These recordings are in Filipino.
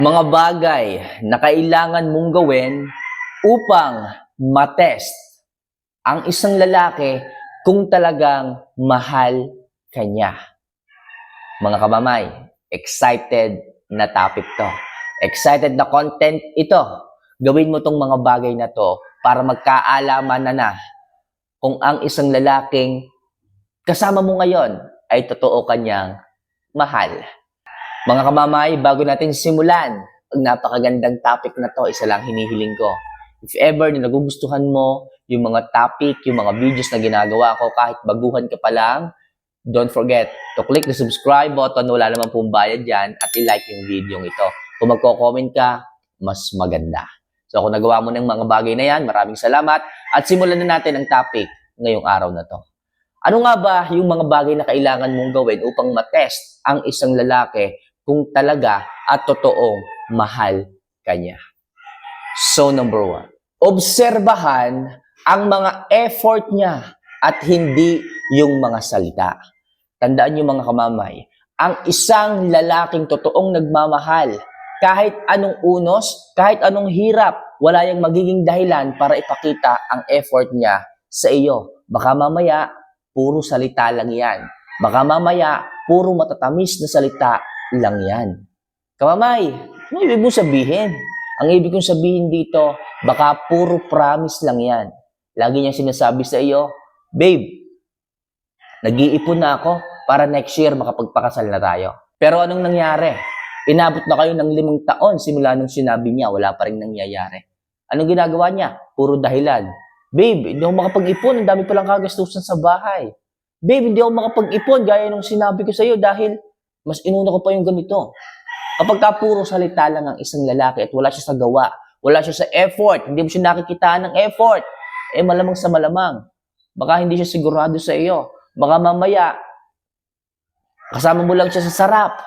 Mga bagay na kailangan mong gawin upang matest ang isang lalaki kung talagang mahal ka niya. Mga kabamay, excited na topic to. Excited na content ito. Gawin mo tong mga bagay na to para magkaalaman na kung ang isang lalaking kasama mo ngayon ay totoo kanyang mahal. Mga kamamay, bago natin simulan ang napakagandang topic na to, isa lang hinihiling ko. If ever na nagugustuhan mo yung mga topic, yung mga videos na ginagawa ko, kahit baguhan ka pa lang, don't forget to click the subscribe button, wala naman pong bayad dyan, at i-like yung video ito. Kung magko-comment ka, mas maganda. So kung nagawa mo ng mga bagay na yan, maraming salamat. At simulan na natin ang topic ngayong araw na to. Ano nga ba yung mga bagay na kailangan mong gawin upang matest ang isang lalaki kung talaga at totoong mahal ka niya? So, number 1, obserbahan ang mga effort niya at hindi yung mga salita. Tandaan niyo mga kamamay, ang isang lalaking totoong nagmamahal, kahit anong unos, kahit anong hirap, wala yung magiging dahilan para ipakita ang effort niya sa iyo. Baka mamaya, puro salita lang yan. Baka mamaya, puro matatamis na salita lang yan. Kamamay, ano ibig mong sabihin? Ang ibig kong sabihin dito, baka puro promise lang yan. Lagi niyang sinasabi sa iyo, babe, nag-iipon na ako para next year makapagpakasal na tayo. Pero anong nangyari? Inabot na kayo ng 5 taon simula nung sinabi niya, wala pa rin nangyayari. Anong ginagawa niya? Puro dahilan. Babe, hindi ako makapag-ipon, ang dami palang kagastusan sa bahay. Babe, hindi ako makapag-ipon gaya nung sinabi ko sa iyo dahil mas inuna ko pa yung ganito. Kapag puro salita lang ang isang lalaki at wala siya sa gawa, wala siya sa effort, hindi mo siya nakikitaan ng effort, malamang sa malamang, baka hindi siya sigurado sa iyo. Baka mamaya, kasama mo lang siya sa sarap.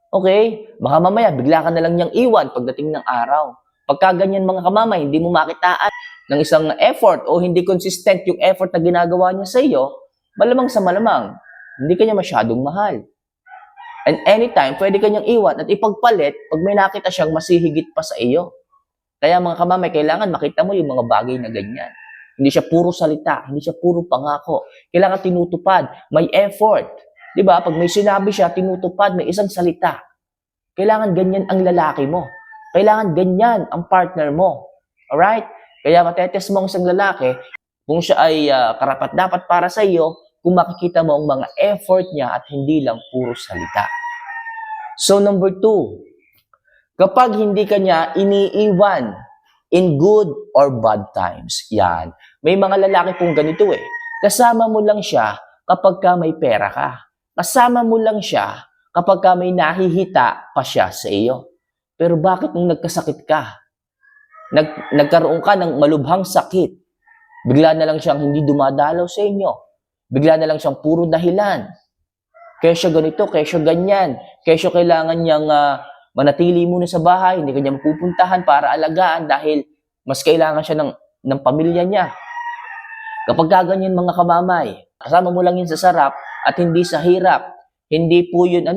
Okay? Baka mamaya, bigla ka na lang niyang iwan pagdating ng araw. Pagka ganyan mga kamamay, hindi mo makitaan ng isang effort o hindi consistent yung effort na ginagawa niya sa iyo, malamang sa malamang, hindi ka niya masyadong mahal. And anytime, pwede kanyang iwan at ipagpalit pag may nakita siyang masihigit pa sa iyo. Kaya mga kamamay, kailangan makita mo yung mga bagay na ganyan. Hindi siya puro salita, hindi siya puro pangako. Kailangan tinutupad, may effort. Diba? Pag may sinabi siya, tinutupad, may isang salita. Kailangan ganyan ang lalaki mo. Kailangan ganyan ang partner mo. Alright? Kaya matetes mo ang isang lalaki, kung siya ay karapat-dapat para sa iyo, kung makikita mo ang mga effort niya at hindi lang puro salita. So number 2, kapag hindi ka niya iniiwan in good or bad times, yan. May mga lalaki pong ganito Kasama mo lang siya kapag ka may pera ka. Kasama mo lang siya kapag ka may nahihita pa siya sa iyo. Pero bakit nung nagkasakit ka? Nagkaroon ka ng malubhang sakit, bigla na lang siyang hindi dumadalaw sa inyo. Bigla na lang siyang puro dahilan. Kaya siya ganito, kaya siya ganyan. Kaya siya kailangan niyang manatili muna sa bahay, hindi kanya mapupuntahan para alagaan dahil mas kailangan siya ng pamilya niya. Kapag kaganyan mga kamamay, kasama mo lang yun sa sarap at hindi sa hirap. Hindi po yun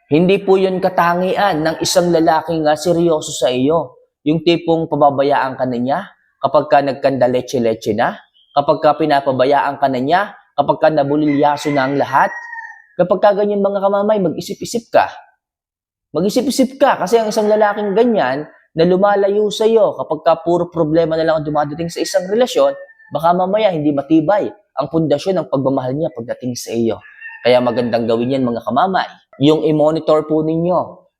hindi po yun katangian ng isang lalaking seryoso sa iyo. Yung tipong pababayaan ka na niya kapag ka nagkanda-leche-leche na, kapag ka pinapabayaan ka na niya, kapag ka nabulilyaso na ang lahat, kapag ka ganyan mga kamamay, mag-isip-isip ka. Mag-isip-isip ka kasi ang isang lalaking ganyan na lumalayo sa iyo kapag ka puro problema na lang ang dumadating sa isang relasyon, baka mamaya hindi matibay ang pundasyon ng pagmamahal niya pagdating sa iyo. Kaya magandang gawin yan mga kamamay. Yung i-monitor po ninyo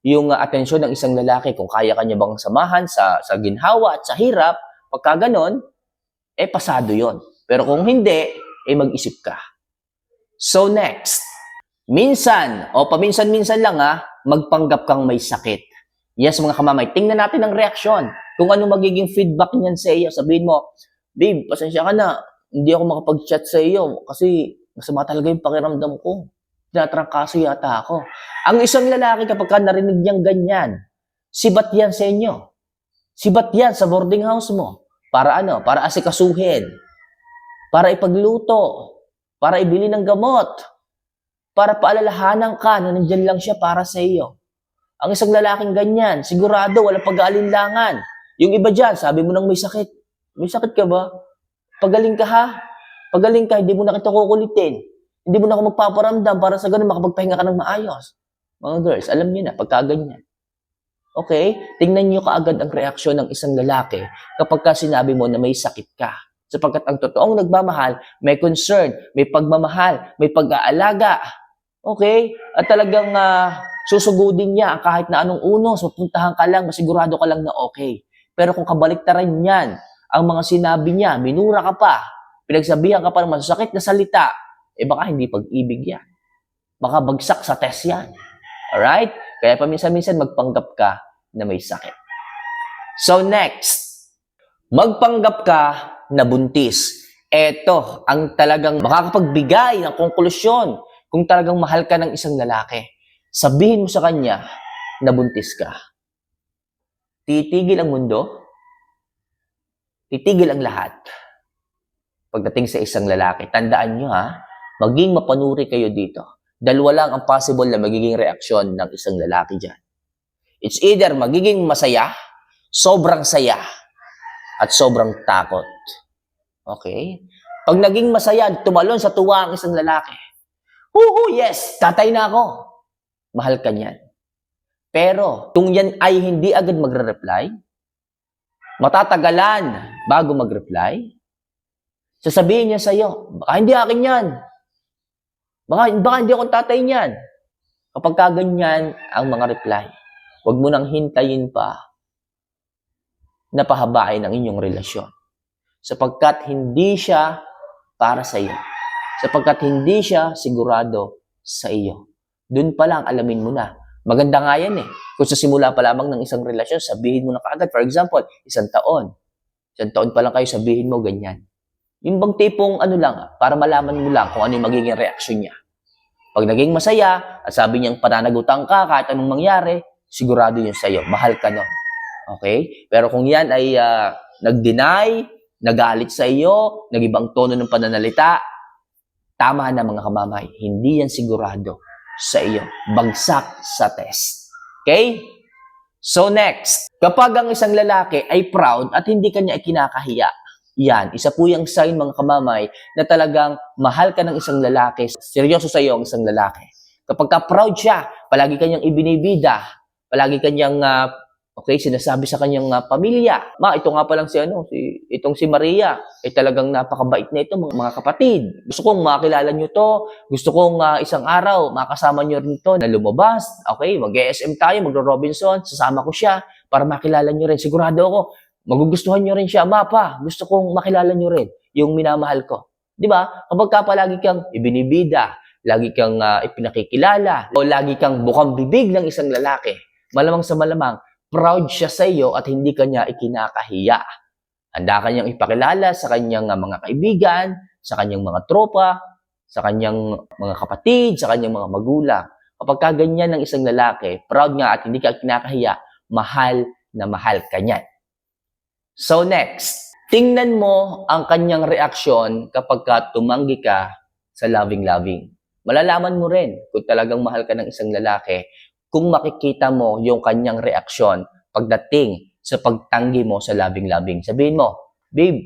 yung atensyon ng isang lalaki kung kaya kanya bang samahan sa ginhawa at sa hirap, pagka ganon, pasado yon. Pero kung hindi, mag-isip ka. So next, minsan o paminsan-minsan lang magpanggap kang may sakit. Yes mga kamamay, tingnan natin ang reaksyon. Kung ano magiging feedback niyan sa iyo, sabihin mo, babe, pasensya ka na, hindi ako makapag-chat sa iyo kasi masama talaga yung pakiramdam ko. Tinatrangkaso yata ako. Ang isang lalaki kapag narinig niyang ganyan, sibat yan sa inyo. Sibat yan sa boarding house mo. Para Para asikasuhin. Para ipagluto. Para ibili ng gamot. Para paalalahanan ka na nandyan lang siya para sa iyo. Ang isang lalaking ganyan, sigurado, walang pag-aalinlangan. Yung iba dyan, sabi mo nang may sakit. May sakit ka ba? Pagaling ka ha? Pagaling ka, hindi mo na kita kukulitin. Hindi mo na ako magpaparamdam para sa ganun makapagpahinga ka ng maayos. Mga girls, alam niyo na, pagka ganyan. Okay? Tingnan niyo kaagad ang reaksyon ng isang lalaki kapag ka sinabi mo na may sakit ka. Sapagkat ang totoong nagmamahal, may concern, may pagmamahal, may pag-aalaga. Okay? At talagang susugudin niya kahit na anong unos, mapuntahan ka lang, masigurado ka lang na okay. Pero kung kabaliktaran niyan, ang mga sinabi niya, minura ka pa, pinagsabihan ka pa ng masasakit na salita, baka hindi pag-ibig yan. Baka bagsak sa test yan. Alright? Kaya paminsan-minsan magpanggap ka na may sakit. So next, magpanggap ka na buntis. Ito ang talagang makakapagbigay ng konklusyon kung talagang mahal ka ng isang lalaki. Sabihin mo sa kanya na buntis ka. Titigil ang mundo, titigil ang lahat. Pagdating sa isang lalaki, tandaan nyo maging mapanuri kayo dito. Dalawa lang ang possible na magiging reaksyon ng isang lalaki dyan. It's either magiging masaya, sobrang saya, at sobrang takot. Okay? Pag naging masaya, tumalon sa tuwa ang isang lalaki. Yes, tatay na ako. Mahal ka niyan. Pero, kung yan ay hindi agad magre-reply, matatagalan bago mag-reply, sasabihin niya sa'yo, baka hindi akin yan. Baka hindi akong tatay niyan. Kapag kaganyan ang mga reply, huwag mo nang hintayin pa na pahabain ang inyong relasyon. Sapagkat hindi siya para sa iyo. Sapagkat hindi siya sigurado sa iyo. Doon pa lang alamin mo na. Maganda nga yan eh. Kung sa simula pa lamang ng isang relasyon, sabihin mo na kaagad. For example, 1 taon. 1 taon pa lang kayo, sabihin mo ganyan. Yung bang tipong para malaman mo lang kung ano yung magiging reaksyon niya. Pag naging masaya, at sabi niyang pananagutan ka kahit anong mangyari, sigurado yun sa'yo. Mahal ka nun. Okay? Pero kung yan ay nag-deny, nagalit sa iyo, nag-ibang tono ng pananalita, tama na mga kamamay. Hindi yan sigurado sa iyo. Bagsak sa test. Okay? So next, kapag ang isang lalaki ay proud at hindi kanya ikinakahiya, yan, isa po yung sign mga kamamay na talagang mahal ka ng isang lalaki, seryoso sa iyo ang isang lalaki. Kapag ka proud siya, palagi kanyang ibinibida, palagi kanyang sinasabi sa kanyang pamilya, ito nga palang itong si Maria, talagang napakabait na ito mga kapatid. Gusto kong makilala nyo to, gusto kong isang araw makasama nyo rin to na lumabas, okay, mag-ESM tayo, magro-Robinson, sasama ko siya para makilala nyo rin. Sigurado ako, magugustuhan nyo rin siya, gusto kong makilala nyo rin yung minamahal ko. Di ba? Kapag ka palagi kang ibinibida, lagi kang ipinakikilala, o lagi kang bukang bibig ng isang lalaki, malamang sa malamang, proud siya sa iyo at hindi kanya ikinakahiya. Handa kanyang ipakilala sa kanyang mga kaibigan, sa kanyang mga tropa, sa kanyang mga kapatid, sa kanyang mga magulang. Kapag kaganyan ng isang lalaki, proud nga at hindi ka kinakahiya, mahal na mahal ka niyan. So next, tingnan mo ang kanyang reaksyon kapag ka tumanggi ka sa loving-loving. Malalaman mo rin kung talagang mahal ka ng isang lalaki kung makikita mo yung kanyang reaksyon pagdating sa pagtanggi mo sa loving-loving. Sabihin mo, babe,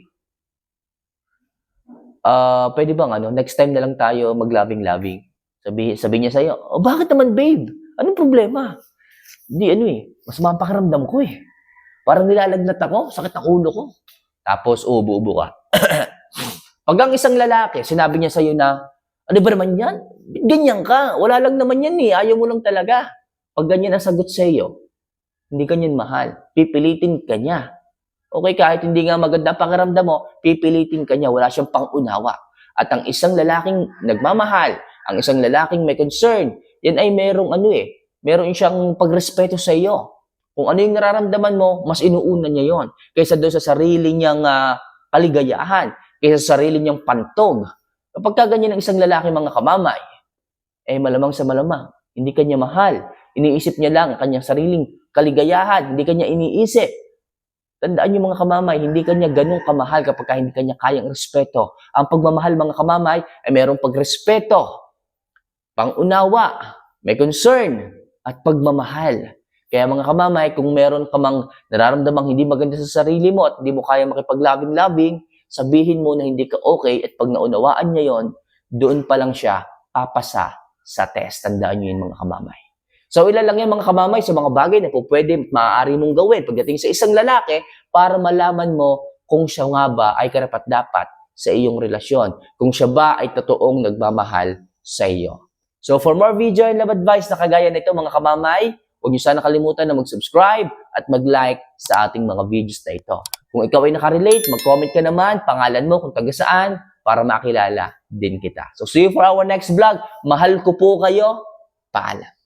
pwede bang next time na lang tayo mag-loving-loving? Sabihin niya sa'yo, bakit naman babe? Anong problema? Hindi mas mapakiramdam ko eh. Parang nilalagnat ako, sakit ang ulo ko. Tapos, ubo-ubo ka. Pag ang isang lalaki, sinabi niya sa'yo na, ano ba naman yan? Ganyan ka. Wala lang naman yan eh. Ayaw mo lang talaga. Pag ganyan ang sagot sa'yo, hindi ka niyan mahal. Pipilitin ka niya. Okay, kahit hindi nga maganda pakiramdam mo, pipilitin ka niya. Wala siyang pang-unawa. At ang isang lalaking nagmamahal, ang isang lalaking may concern, yan ay merong meron siyang pagrespeto sa iyo. Kung ano yung nararamdaman mo, mas inuuna niya yon kaysa doon sa sarili niyang kaligayahan, kaysa sa sarili niyang pantog. Kapag kaganyan ng isang lalaki mga kamamay, malamang sa malamang, hindi kanya mahal. Iniisip niya lang ang kanyang sariling kaligayahan, hindi kanya iniisip. Tandaan niyo mga kamamay, hindi kanya ganun kamahal kapag hindi kanya kayang respeto. Ang pagmamahal mga kamamay ay mayroong pagrespeto, pangunawa, may concern, at pagmamahal. Kaya mga kamamay, kung meron ka mang nararamdamang hindi maganda sa sarili mo at hindi mo kaya makipaglabing-labing, sabihin mo na hindi ka okay at pag naunawaan niya yon, doon pa lang siya papasa sa test. Tandaan niyo yun mga kamamay. So ilan lang yan mga kamamay sa mga bagay na po pwede, maaari mong gawin pagdating sa isang lalaki para malaman mo kung siya nga ba ay karapat-dapat sa iyong relasyon. Kung siya ba ay totoong nagmamahal sa iyo. So for more video and love advice na kagaya nito mga kamamay, huwag niyo sana kalimutan na mag-subscribe at mag-like sa ating mga videos na ito. Kung ikaw ay nakarelate, mag-comment ka naman, pangalan mo, kung taga saan, para makilala din kita. So see you for our next vlog. Mahal ko po kayo. Paalam.